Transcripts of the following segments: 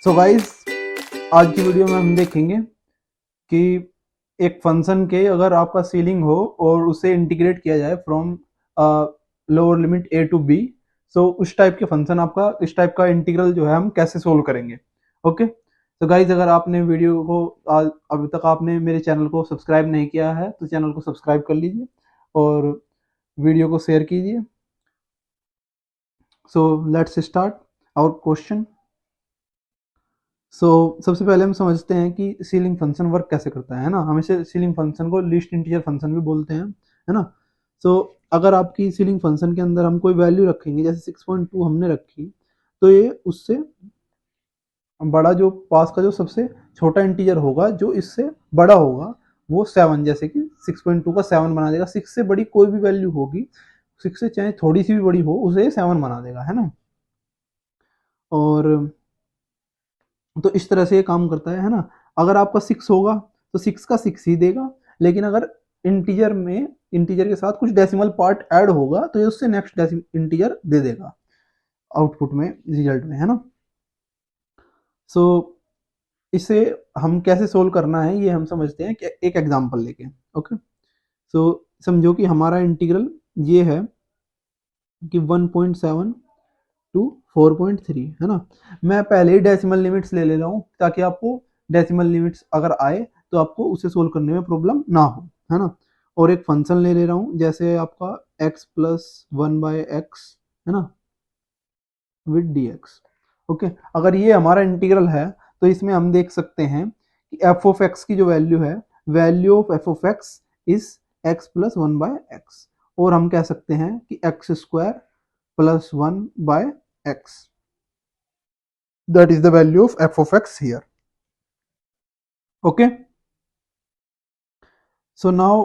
So guys, आज की video में हम देखेंगे कि एक फंक्शन के अगर आपका सीलिंग हो और उसे इंटीग्रेट किया जाए from lower limit A to B, so उस टाइप के फंक्शन आपका इस टाइप का इंटीग्रल जो है हम कैसे सोल्व करेंगे। ओके, तो गाइज अगर आपने वीडियो को अभी तक आपने मेरे चैनल को सब्सक्राइब नहीं किया है तो चैनल को सब्सक्राइब कर लीजिए और वीडियो को शेयर कीजिए। So let's start our question. सबसे पहले हम समझते हैं कि सीलिंग फंक्शन वर्क कैसे करता है ना। हमेशा सीलिंग फंक्शन को लीस्ट इंटीजर फंक्शन भी बोलते हैं, है ना। सो अगर आपकी सीलिंग फंक्शन के अंदर हम कोई वैल्यू रखेंगे, जैसे 6.2 हमने रखी, तो ये उससे बड़ा जो पास का जो सबसे छोटा इंटीजर होगा जो इससे बड़ा होगा वो 7, जैसे कि 6.2 का 7 बना देगा। 6 से बड़ी कोई भी वैल्यू होगी, 6 से चाहे थोड़ी सी भी बड़ी हो, उसे 7 बना देगा, है ना। और तो इस तरह से ये काम करता है ना। अगर आपका 6 होगा तो 6 का 6 ही देगा, लेकिन अगर इंटीजर के साथ कुछ डेसिमल पार्ट ऐड होगा तो ये उससे नेक्स्ट इंटीजर दे देगा आउटपुट में, रिजल्ट में, है ना। सो इसे हम कैसे सोल्व करना है ये हम समझते हैं कि एक एग्जांपल लेके। ओके, सो समझो कि हमारा इंटीग्रल ये है कि 1.7 टू 4.3, है ना। मैं पहले ही डेसिमल लिमिट्स ले रहा हूँ ताकि आपको डेसिमल लिमिट्स अगर आए तो आपको उसे सोल्व करने में प्रॉब्लम ना हो, है ना। और एक फंक्शन ले रहा हूँ, जैसे आपका x प्लस 1/x, है ना, विद dx। ओके, अगर ये हमारा इंटीग्रल है तो इसमें हम देख सकते हैं कि f ऑफ x की जो वैल्यू है, value of f of x is x plus 1/x, और हम कह सकते हैं कि x square plus 1/x, that is the value of f of x here. Okay, so now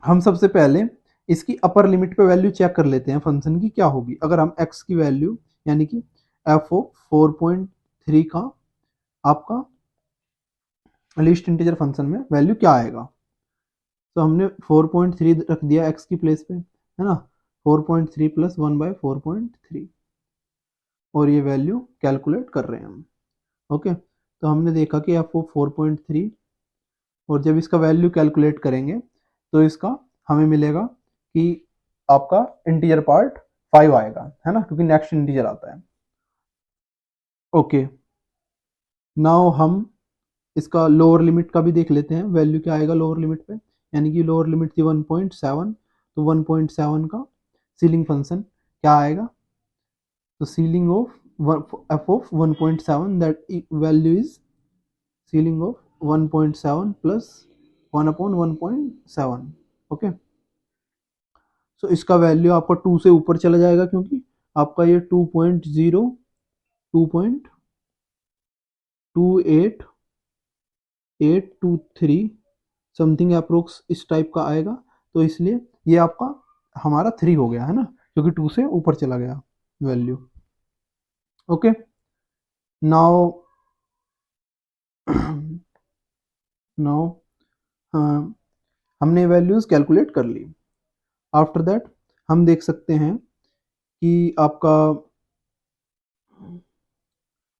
हम सबसे पहले इसकी अपर लिमिट पे वैल्यू चेक कर लेते हैं फंक्शन की क्या होगी। अगर हम x की वैल्यू यानी कि f ऑफ 4.3 का आपका लीस्ट इंटीजर फंक्शन में वैल्यू क्या आएगा, तो हमने 4.3 रख दिया x की प्लेस पे, है ना। 4.3 प्लस 1/4.3, और ये वैल्यू कैलकुलेट कर रहे हैं हम। ओके, तो हमने देखा कि f ऑफ 4.3, और जब इसका वैल्यू कैलकुलेट करेंगे तो इसका हमें मिलेगा कि आपका इंटीजर पार्ट 5 आएगा, है ना, क्योंकि नेक्स्ट इंटीजर आता है। ओके, नाउ हम इसका लोअर लिमिट का भी देख लेते हैं, वैल्यू क्या आएगा लोअर लिमिट पे। यानी कि लोअर लिमिट थी 1.7, तो 1.7 का सीलिंग फंक्शन क्या आएगा, तो ceiling of F of 1.7, that value is ceiling of 1.7 plus 1/1.7। Okay, so इसका वैल्यू आपका 2 से ऊपर चला जाएगा, क्योंकि आपका ये 2.0 2.2823 समथिंग अप्रोक्स इस टाइप का आएगा। तो इसलिए ये आपका हमारा 3 हो गया, है ना, क्योंकि 2 से ऊपर चला गया वैल्यू। ओके, नाउ नाउ हमने वैल्यूज कैलकुलेट कर ली। आफ्टर दैट हम देख सकते हैं कि आपका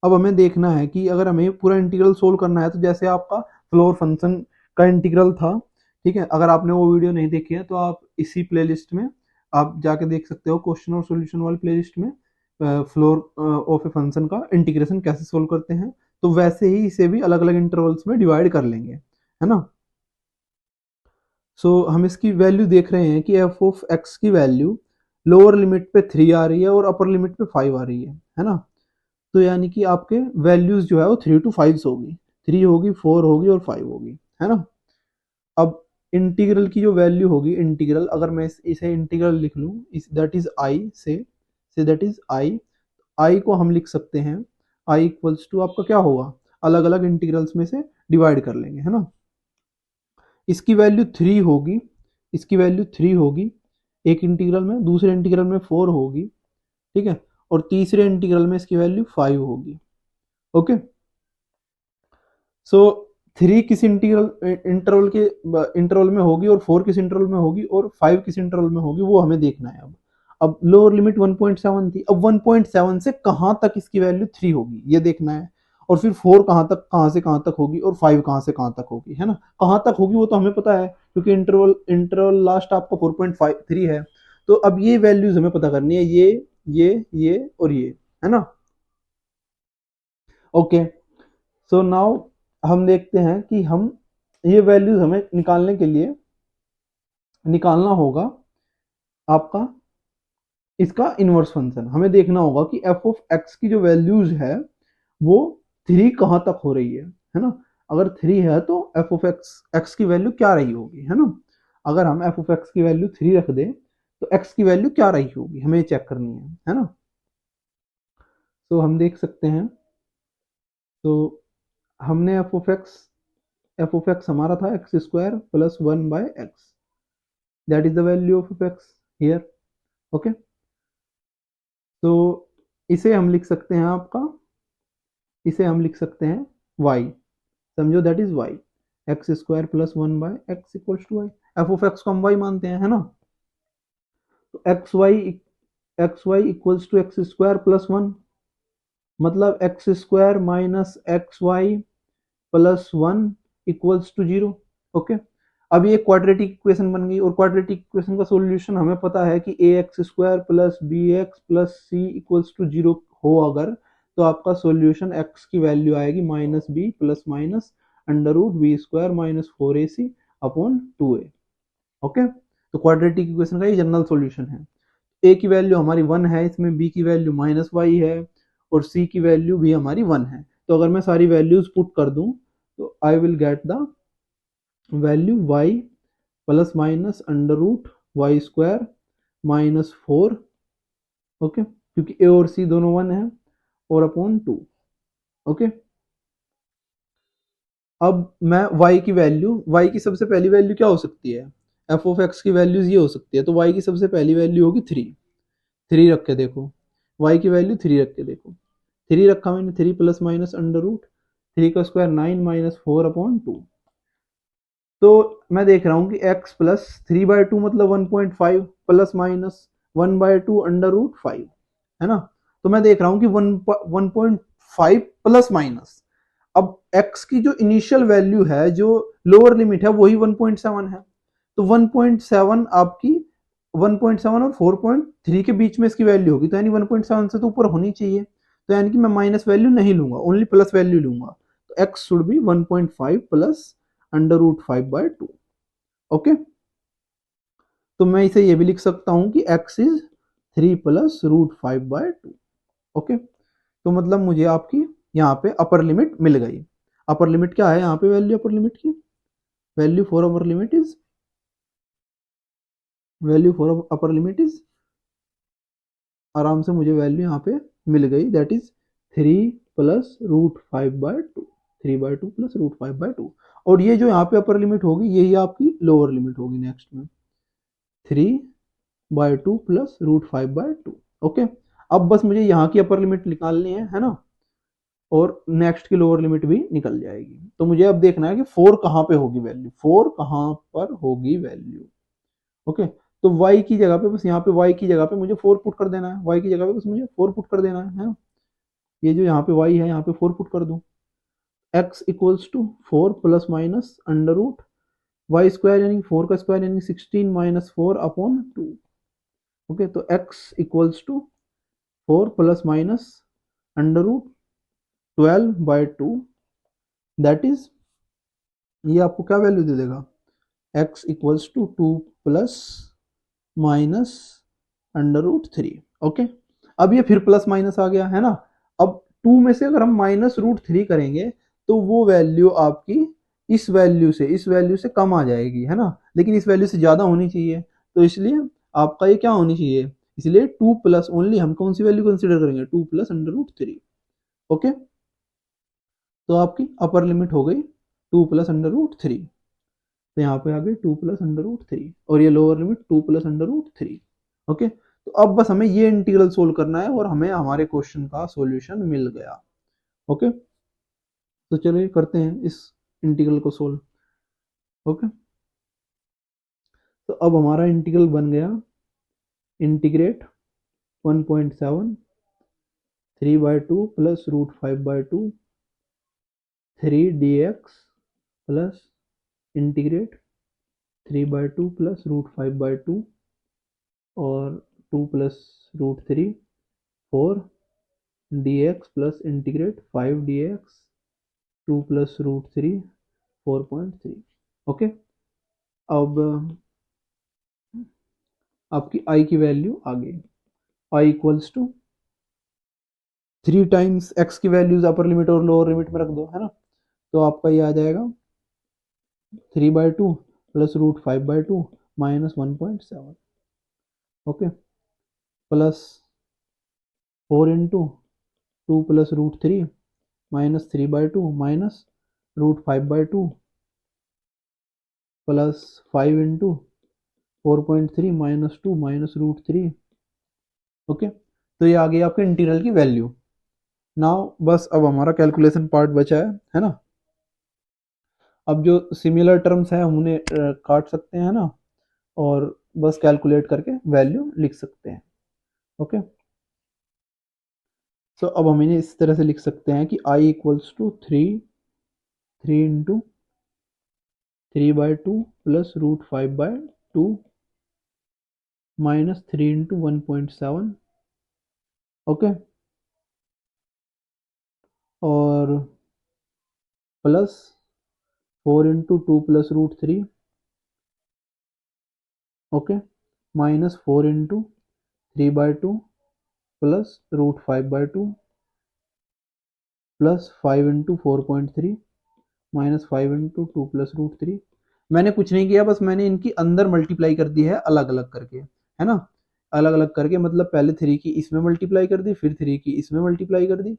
अब हमें देखना है कि अगर हमें पूरा इंटीग्रल सोल्व करना है तो जैसे आपका फ्लोर फंक्शन का इंटीग्रल था, ठीक है। अगर आपने वो वीडियो नहीं देखी है तो आप इसी प्लेलिस्ट में आप जाके देख सकते हो, क्वेश्चन और सॉल्यूशन वाली प्लेलिस्ट में फ्लोर ऑफ ए फंक्शन का इंटीग्रेशन कैसे सोल्व करते हैं। तो वैसे ही इसे भी अलग अलग इंटरवल्स में डिवाइड कर लेंगे, है ना। हम इसकी वैल्यू देख रहे हैं कि एफ ऑफ एक्स की वैल्यू लोअर लिमिट पे 3 आ रही है और अपर लिमिट पे 5 आ रही है ना। तो यानी कि आपके वैल्यूज जो है वो 3 to 5 होगी, 3 होगी, 4 होगी और 5 होगी, है ना। अब इंटीग्रल की जो वैल्यू होगी, इंटीग्रल अगर मैं इसे इंटीग्रल लिख लूँ, इस that is I say that is I को हम लिख सकते हैं आई इक्वल्स टू आपका क्या होगा, अलग अलग इंटीग्रल्स में से डिवाइड कर लेंगे, है ना। इसकी वैल्यू 3 होगी, इसकी वैल्यू 3 होगी एक इंटीग्रल में, दूसरे इंटीग्रल में 4 होगी, ठीक है, और तीसरे इंटीग्रल में इसकी वैल्यू 5 होगी। ओके, सो 3 किस इंटरवल में होगी और 4 किस इंटरवल में होगी और 5 किस इंटरवल में होगी, वो हमें देखना है। अब लोअर लिमिट 1.7 थी, अब 1.7 से कहाँ तक इसकी वैल्यू 3 होगी ये देखना है, और फिर 4 कहाँ से कहाँ तक होगी, और 5 कहाँ से कहाँ तक होगी, है ना। कहाँ तक होगी वो तो हमें पता है, क्योंकि इंटरवल लास्ट आपका 4.53 है। तो अब ये वैल्यूज हमें पता करनी है, ये और ये, है ना। ओके, सो नाउ हम देखते हैं कि हम ये वैल्यूज हमें निकालने के लिए निकालना होगा आपका इसका इनवर्स फंक्शन। हमें देखना होगा कि एफ ऑफ एक्स की जो वैल्यूज है वो 3 कहाँ तक हो रही है ना। अगर 3 है तो एफ ऑफ एक्स की वैल्यू क्या रही होगी, है ना। अगर हम एफ ऑफ एक्स की वैल्यू 3 रख दें तो एक्स की वैल्यू क्या रही होगी, हमें चेक करनी है ना। तो हम देख सकते हैं, तो हमने एफ ऑफ एक्स हमारा था x square plus 1/x, that is the value of x here. Okay, तो इसे हम लिख सकते हैं इसे हम लिख सकते हैं y, समझो that is y, x square plus 1/x equals to y. F of x को हम y मानते हैं, है ना। तो x y equals to x square plus 1, मतलब x square minus x y plus 1 equals to 0। Okay, अब ये क्वाड्रेटिक इक्वेशन बन गई, और क्वाड्रेटिक इक्वेशन का सॉल्यूशन हमें पता है कि A X square plus B X plus C equals to 0 हो अगर, तो आपका सॉल्यूशन एक्स की वैल्यू आएगी minus B plus minus under root B square minus 4ac upon 2a। Okay, तो क्वाड्रेटिक इक्वेशन का ये जनरल सॉल्यूशन है। ए की वैल्यू हमारी 1 है इसमें, बी की वैल्यू माइनस वाई है, और सी की वैल्यू भी हमारी 1 है। तो अगर मैं सारी वैल्यूज पुट कर दूं तो I will get the value y plus minus under root y square minus 4। Okay, क्योंकि ए और सी दोनों 1 है, और अपॉन 2। ओके, अब मैं y की सबसे पहली वैल्यू क्या हो सकती है, एफ ऑफ एक्स की वैल्यूज ये हो सकती है, तो y की सबसे पहली वैल्यू होगी 3 रख के देखो, y की वैल्यू 3 रख के देखो, 3 रखा मैंने, 3 प्लस माइनस अंडर रूट 3 का स्क्वायर 9 माइनस 4 अपॉन 2। तो मैं देख रहा हूं कि x प्लस 3/2 मतलब 1.5 प्लस माइनस 1/2 अंडर रूट 5, है ना। तो मैं देख रहा हूं कि 1.5 प्लस माइनस, अब x की जो इनिशियल वैल्यू है, जो लोअर लिमिट है, वही 1.7 है। तो 1.7 आपकी 1.7 और 4.3 के बीच में इसकी वैल्यू होगी, तो यानी 1.7 से तो ऊपर होनी चाहिए। तो यानी कि मैं माइनस वैल्यू नहीं लूंगा, ओनली प्लस वैल्यू लूंगा। तो x should be 1.5 plus under root 5/2। Okay, तो मैं इसे ये भी लिख सकता हूं कि x is 3 plus root 5/2। Okay, तो मतलब मुझे आपकी यहाँ पे अपर लिमिट मिल गई। अपर लिमिट क्या है यहाँ पे, वैल्यू अपर लिमिट की value for upper limit is आराम से मुझे वैल्यू यहाँ पे मिल गई, that is 3 plus root 5/2, 3/2 plus root 5/2। और ये जो यहाँ पे अपर लिमिट होगी यही आपकी लोअर लिमिट होगी नेक्स्ट में, 3/2 प्लस रूट 5/2। ओके, अब बस मुझे यहाँ की अपर लिमिट निकालनी है ना, और नेक्स्ट की लोअर लिमिट भी निकल जाएगी। तो मुझे अब देखना है कि 4 कहाँ पे होगी वैल्यू, 4 कहाँ पर होगी वैल्यू। ओके, तो y की जगह पे बस यहाँ पे y की जगह पे मुझे 4 पुट कर देना है, y की जगह पे बस मुझे 4 पुट कर देना है ना। ये जो यहाँ पे y है यहाँ पे 4 पुट कर दूं, x equals to 4 plus minus under root y square यानी 4 का स्क्वायर यानी 16 माइनस 4 अपॉन 2। ओके, तो x equals to 4 plus minus under root 12/2, that is, ये आपको क्या वैल्यू दे देगा, x equals to 2 plus minus under root 3। Okay, अब ये फिर प्लस माइनस आ गया, है ना। अब 2 में से अगर हम माइनस रूट 3 करेंगे तो वो वैल्यू आपकी इस वैल्यू से कम आ जाएगी, है ना। लेकिन इस वैल्यू से ज्यादा होनी चाहिए, तो इसलिए आपका ये क्या होनी चाहिए, इसलिए 2 प्लस ओनली हम कौन सी वैल्यू कंसिडर करेंगे, 2 प्लस अंडर रूट 3। ओके, तो आपकी अपर लिमिट हो गई 2 प्लस अंडर रूट 3, तो यहाँ पे आ गई 2 प्लस अंडर रूट 3, और ये lower limit 2 plus under root 3। Okay, तो अब बस हमें ये इंटीग्रल सोल्व करना है और हमें हमारे क्वेश्चन का सॉल्यूशन मिल गया। ओके, तो चलिए करते हैं इस इंटीग्रल को सोल्व। ओके, तो अब हमारा इंटीग्रल बन गया, integrate 1.7 3/2 plus √5/2 3 dx plus integrate 3/2 plus √5/2 और 2 plus √3 4 dx plus integrate 5 dx 2 plus √3 4.3। Okay, अब आपकी i की वैल्यू आ गई, i equals to 3 times x की वैल्यूज अपर लिमिट और लोअर लिमिट में रख दो, है ना। तो आपका ये आ जाएगा 3/2 plus √5/2 minus 1.7। Okay, plus 4 into 2 plus √3 minus 3/2 minus √5/2 plus 5 into 4.3 minus 2 minus √3। Okay, तो ये आ गई आपके इंटीग्रल की वैल्यू। नाउ बस अब हमारा कैलकुलेशन पार्ट बचा है ना। अब जो सिमिलर टर्म्स है हम उन्हें काट सकते हैं ना, और बस कैलकुलेट करके वैल्यू लिख सकते हैं। ओके, सो अब हम इन्हें इस तरह से लिख सकते हैं कि i equals to 3 into 3/2 plus √5/2 minus 3 into 1.7। Okay, और plus 4 into 2 plus √3। Okay, minus 4 into 3/2 plus √5/2 plus 5 into 4.3 minus 5 into 2 plus √3। मैंने कुछ नहीं किया, बस मैंने इनकी अंदर मल्टीप्लाई कर दी है अलग अलग करके, है ना। अलग अलग करके मतलब पहले 3 की इसमें मल्टीप्लाई कर दी, फिर 3 की इसमें मल्टीप्लाई कर दी,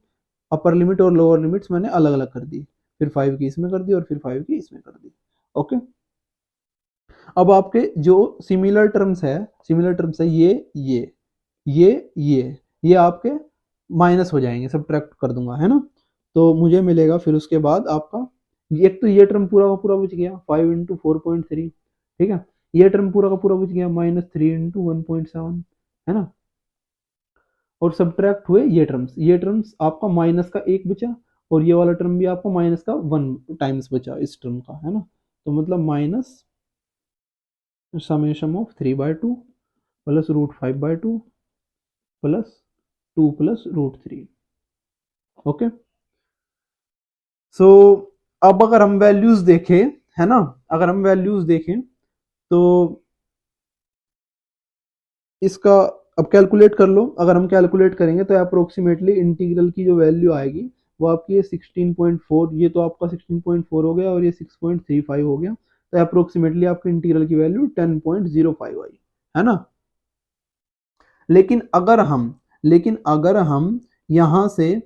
अपर लिमिट और लोअर लिमिट्स मैंने अलग अलग कर दी, फिर 5 की इसमें कर दी और फिर 5 की इसमें कर दी। ओके, अब आपके जो सिमिलर टर्म्स है ये आपके माइनस हो जाएंगे, सब्ट्रैक्ट कर दूंगा, है ना। तो मुझे मिलेगा फिर उसके बाद आपका एक तो ये टर्म पूरा का पूरा बच गया 5 इंटू 4.3, ठीक है। ये टर्म पूरा का पूरा बच गया माइनस 3 इंटू 1.7, है ना। और सब्ट्रैक्ट हुए ये टर्म्स आपका माइनस का 1 बचा, और ये वाला टर्म भी आपका माइनस का 1 टाइम्स बचा इस टर्म का, है ना। तो मतलब minus summation of 3/2 plus √5/2 plus 2 plus √3। Okay, so अब अगर हम वैल्यूज देखें, है ना, अगर हम वैल्यूज देखें तो इसका अब कैलकुलेट कर लो। अगर हम कैलकुलेट करेंगे तो अप्रोक्सीमेटली इंटीग्रल की जो वैल्यू आएगी वो आपकी 16.4, ये तो आपका 16.4 हो गया और ये 6.35 हो गया, तो अप्रोक्सीमेटली आपके इंटीग्रल की वैल्यू 10.05 आई, है ना। लेकिन अगर हम यहां से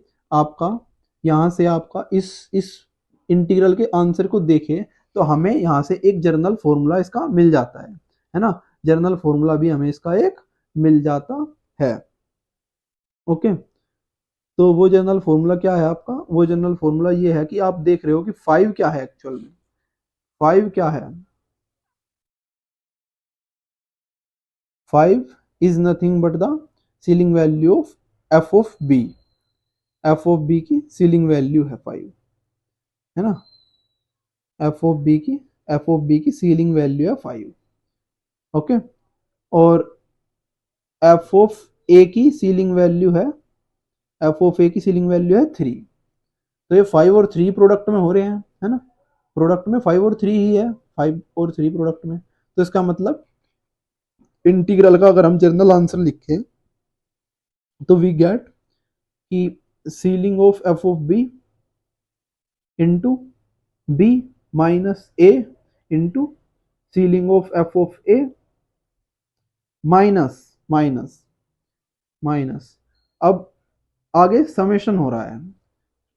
आपका इस इंटीग्रल के आंसर को देखें तो हमें यहां से एक जर्नल फॉर्मूला इसका मिल जाता है ना। जर्नल फॉर्मूला भी हमें इसका एक मिल जाता है। ओके, तो वो जनरल फॉर्मूला क्या है आपका, वो जनरल फॉर्मूला ये है कि आप देख रहे हो कि 5 क्या है एक्चुअल में, 5 क्या है, 5 is nothing but the ceiling value of F of b. F of b की सीलिंग वैल्यू है 5, है ना। एफ ऑफ बी की सीलिंग वैल्यू है 5। ओके, और एफ ऑफ ए की सीलिंग वैल्यू है, एफ ऑफ ए की सीलिंग वैल्यू है 3। तो ये 5 और 3 प्रोडक्ट में हो रहे हैं, है ना। प्रोडक्ट में 5 और 3 ही है, 5 और 3 प्रोडक्ट में। तो इसका मतलब इंटीग्रल का अगर हम जनरल आंसर लिखें तो वी गेट कि ceiling of F of b into b minus a into ceiling of F of a minus minus minus. अब आगे समेशन हो रहा है,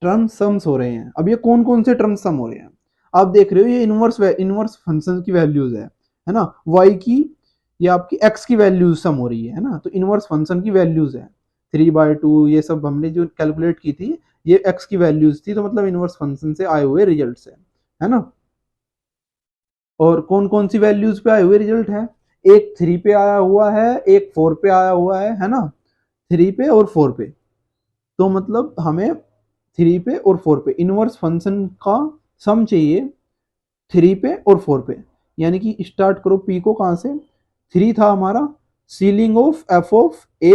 टर्म सम्स हो रहे हैं। अब ये कौन कौन से टर्म सम हो रहे हैं आप देख रहे हो, ये इनवर्स फंक्शन की वैल्यूज है ना। y की, ये आपकी x की वैल्यूज सम हो रही है ना। तो इनवर्स फंक्शन की वैल्यूज है 3/2, ये सब हमने जो कैलकुलेट की थी ये x की वैल्यूज थी, तो मतलब इनवर्स फंक्शन से आए हुए रिजल्ट है ना। और कौन कौन सी वैल्यूज पे आए हुए रिजल्ट है, एक 3 पे आया हुआ है, एक 4 पे आया हुआ है ना। 3 पे और 4 पे। तो मतलब हमें 3 पे और 4 पे इनवर्स फंक्शन का सम चाहिए 3 पे और 4 पे। यानी कि स्टार्ट करो पी को कहाँ से, 3 था हमारा, सीलिंग ऑफ एफ ऑफ ए,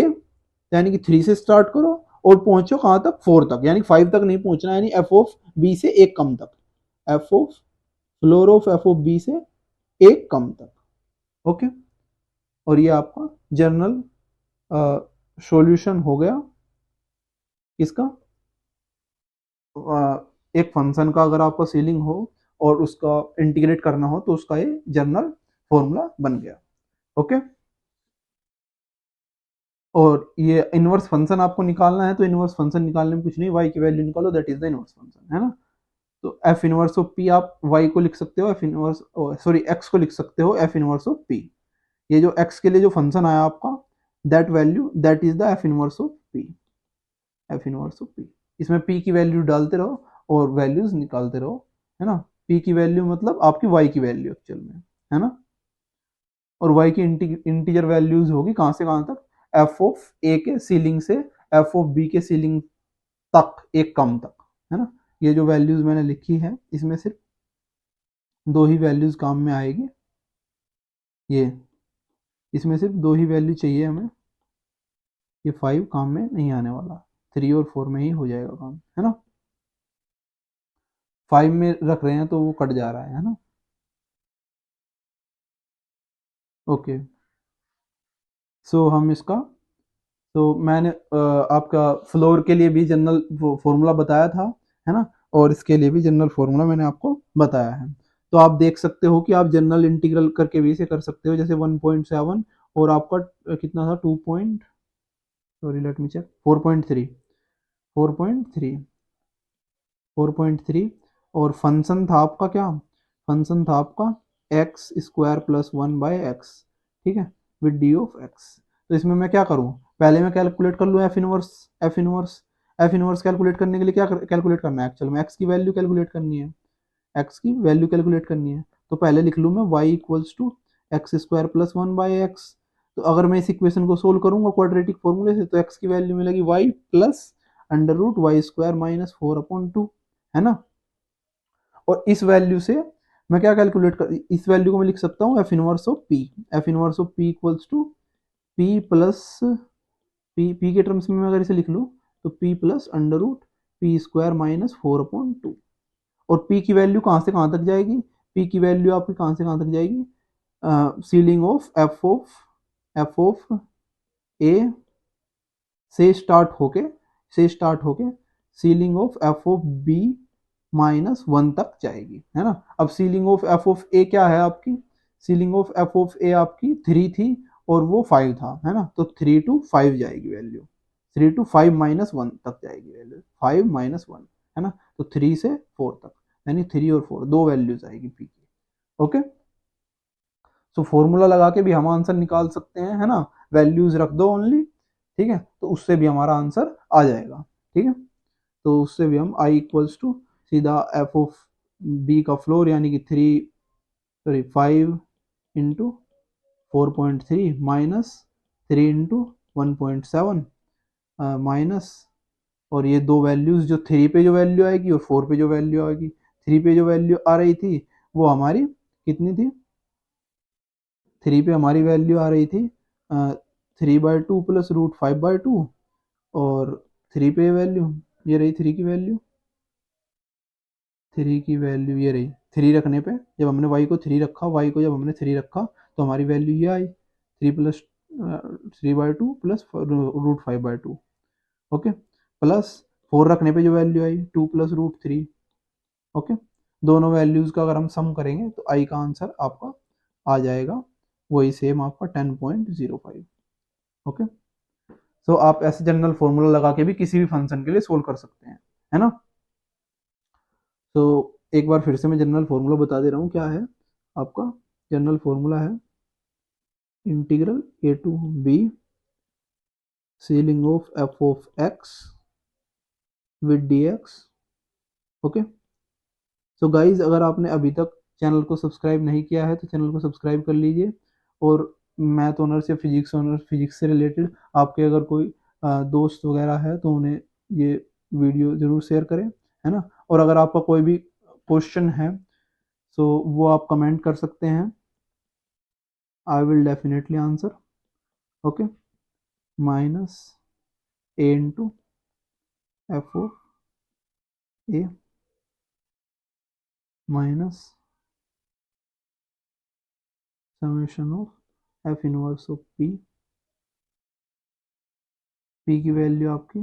यानी कि 3 से स्टार्ट करो और पहुंचो कहाँ तक, 4 तक, यानी 5 तक नहीं पहुंचना, यानी एफ ऑफ बी से एक कम तक, f of floor of F of b से एक कम तक। ओके, और ये आपका जनरल सॉल्यूशन हो गया इसका। एक फंक्शन का अगर आपका सीलिंग हो और उसका इंटीग्रेट करना हो तो उसका ये जनरल फॉर्मूला बन गया। ओके, और ये इनवर्स फंक्शन आपको निकालना है तो इनवर्स फंक्शन निकालने में कुछ नहीं, y की वैल्यू निकालो, that is the inverse function, है ना। तो एफ इनवर्स ऑफ पी आप y को लिख सकते हो, एफ इनवर्स सॉरी x को लिख सकते हो एफ इनवर्स ऑफ p। ये जो x के लिए जो फंक्शन आया आपका, that value that is the F inverse of p, F inverse of p। इसमें p की वैल्यू डालते रहो और वैल्यूज निकालते रहो, है ना। p की वैल्यू मतलब आपकी y की वैल्यू एक्चुअल में, है ना। और y की इंटीजर वैल्यूज होगी कहाँ से कहाँ तक, एफ ऑफ ए के सीलिंग से एफ ऑफ बी के सीलिंग तक, एक कम तक, है ना। ये जो वैल्यूज मैंने लिखी है इसमें सिर्फ दो ही वैल्यूज काम में आएगी, ये इसमें सिर्फ दो ही वैल्यू चाहिए हमें, ये 5 काम में नहीं आने वाला, 3 और 4 में ही हो जाएगा काम, है ना। 5 में रख रहे हैं तो वो कट जा रहा है ना। ओके, सो हम इसका, तो मैंने आपका फ्लोर के लिए भी जनरल फॉर्मूला बताया था, है ना, और इसके लिए भी जनरल फॉर्मूला मैंने आपको बताया है। तो आप देख सकते हो कि आप जनरल इंटीग्रल करके भी इसे कर सकते हो, जैसे 1.7 और आपका कितना था 2 point, sorry let me check, 4.3, 4.3, 4.3, और फंक्शन था आपका क्या, फंक्शन था आपका एक्स स्क्वायर प्लस 1/x, ठीक है, विद डी ऑफ एक्स। तो इसमें मैं क्या करूँ, पहले मैं कैलकुलेट कर लूँ F inverse, F inverse, F inverse calculate करने के लिए क्या कैलकुलेट करना है, एक्चुअल में एक्स की वैल्यू कैलकुलेट करनी है, एक्स की वैल्यू कैलकुलेट करनी है। तो पहले लिख लूँ मैं y equals to x square plus 1/x। तो अगर मैं इस इक्वेशन को सोल्व करूंगा क्वाड्रेटिक फॉर्मूले से तो एक्स की वैल्यू मिलेगी y plus under root y square minus 4/2, है ना। और इस वैल्यू से मैं क्या कैलकुलेट कर, इस वैल्यू को मैं लिख सकता हूँ f inverse of p, f inverse of p equals to p plus p के टर्म्स में मैं अगर इसे लिख लूँ तो p plus under root p square minus 4/2। और पी की वैल्यू कहाँ से कहाँ तक जाएगी, पी की वैल्यू आपकी कहाँ से कहाँ तक जाएगी, ceiling of F of a से स्टार्ट होके ceiling of F of b -1 तक जाएगी, है ना। अब ceiling of F of a क्या है आपकी, ceiling of F of a आपकी 3 थी और वो 5 था, है ना। तो 3 to 5 जाएगी वैल्यू, 3 to 5 -1 तक जाएगी वैल्यू, 5 -1, है ना। तो 3 से 4 तक, यानी 3 और 4 दो वैल्यूज आएगी पी की। ओके, तो फॉर्मूला लगा के भी हम आंसर निकाल सकते हैं, है ना, वैल्यूज रख दो ओनली, ठीक है, तो उससे भी हमारा आंसर आ जाएगा, ठीक है। तो उससे भी हम आई इक्वल्स टू सीधा एफ ऑफ बी का फ्लोर यानी कि 5 इंटू 4.3 माइनस 3 इंटू 1.7 माइनस, और ये दो वैल्यूज जो 3 पे जो वैल्यू आएगी और 4 पे जो वैल्यू आएगी, 3 पे जो वैल्यू आ रही थी वो हमारी कितनी थी, 3 पे हमारी वैल्यू आ रही थी 3/2 प्लस रूट 5/2, और 3 पे वैल्यू ये रही, 3 की वैल्यू, 3 की वैल्यू ये रही, 3 रखने पे जब हमने y को 3 रखा, y को जब हमने 3 रखा तो हमारी वैल्यू ये आई 3 प्लस रूट 5/2। ओके, प्लस 4 रखने पे जो वैल्यू आई 2 प्लस रूट 3। ओके, दोनों वैल्यूज का अगर हम सम करेंगे तो आई का आंसर आपका आ जाएगा वही सेम आपका 10.05। ओके, सो आप ऐसे जनरल फॉर्मूला लगा के भी किसी भी फंक्शन के लिए सोल्व कर सकते हैं, है ना। तो एक बार फिर से मैं जनरल फॉर्मूला बता दे रहा हूँ क्या है आपका, जनरल फॉर्मूला है integral a to b ceiling of F of x with d x. Okay, so guys अगर आपने अभी तक चैनल को सब्सक्राइब नहीं किया है तो चैनल को सब्सक्राइब कर लीजिए, और मैथ ऑनर्स या फिजिक्स ऑनर्स, फिजिक्स से रिलेटेड आपके अगर कोई दोस्त वगैरह है तो उन्हें ये वीडियो ज़रूर शेयर करें, है ना। और अगर आपका कोई भी क्वेश्चन है तो वो आप कमेंट कर सकते हैं, I will definitely answer. Okay, minus a into f of a minus summation of f inverse of p की वैल्यू आपकी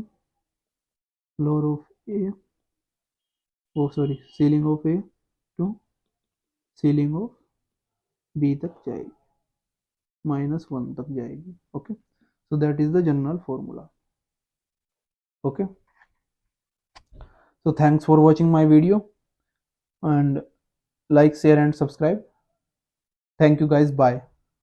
floor of a, oh sorry ceiling of a to ceiling of b तक जाएगी, -1 तक जाएगी। Okay, so that is the general formula. Okay, so thanks for watching my video and like, share and subscribe. Thank you guys, bye.